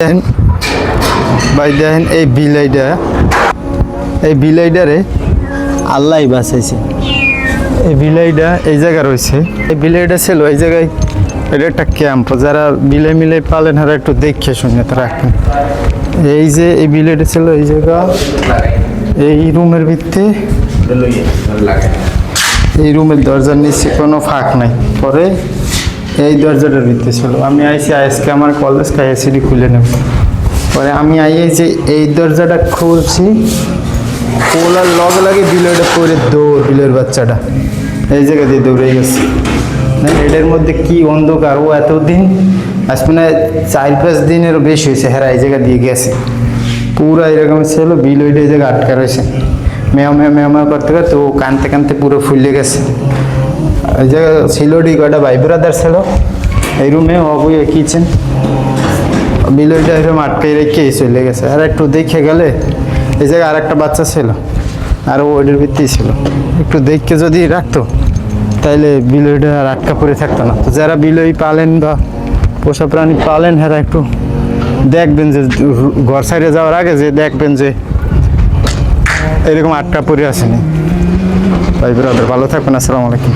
দেখেন ভাই, দেখেন এই বিলাইডারে আল্লাহ বাঁচাইছে। এই বিলাইডা এই জায়গা রয়েছে, এই বিলাইডা ছিল এই জায়গায়। এটা একটা ক্যাম্প, যারা বিলাই মিলাই পালেন হারা একটু দেখে শুনে তারা রাখেন। এই যে এই বিলাইডা ছিল এই জায়গা, এই রুমের ভিত্তি, এই রুমের দরজার নিচে কোনো ফাঁক নাই। পরে এই দরজাটার ভিত্তি ছিল। আমি আইসি আজকে আমার কলেজ এসিডি খুলে নেব। পরে আমি যে এই দরজাটা খুলছি, খোলার লগে লাগে বিলয়টা পরে দৌড়, বিলের বাচ্চাটা এই জায়গা দিয়ে দৌড়ে গেছে। এটার মধ্যে কি অন্ধকার! ও এতদিন আজ মানে 4-5 দিনেরও বেশি হয়েছে হেরা এই জায়গা দিয়ে গেছে। পুরো এরকম ছিল, বিলয়টা এই জায়গায় আটকা রয়েছে। মেয়া মেয়া মেয়া মেয়া করতে করতে ও কানতে কানতে পুরো ফুলে গেছে। এই জায়গা ছিল কয়টা ভাই ব্রাদার ছিল এই রুমে, অবুই কিচেন। বিলয়টা এরকম আটকে রেখে চলে গেছে। আর একটু দেখে গেলে এই জায়গায় আর একটা বাচ্চা ছিল, আর ওইটার ভিত্তি ছিল। একটু দেখে যদি রাখতো তাইলে বিলয়টা আর আটকা পড়ে থাকতো না। তো যারা বিলয় পালেন বা পোষা প্রাণী পালেন, হ্যাঁ একটু দেখবেন যে ঘর সাইডে যাওয়ার আগে যে দেখবেন যে এরকম আটকা পড়ে আসেনি। ভাই ব্রাদার ভালো থাকবেন। আসসালামু আলাইকুম।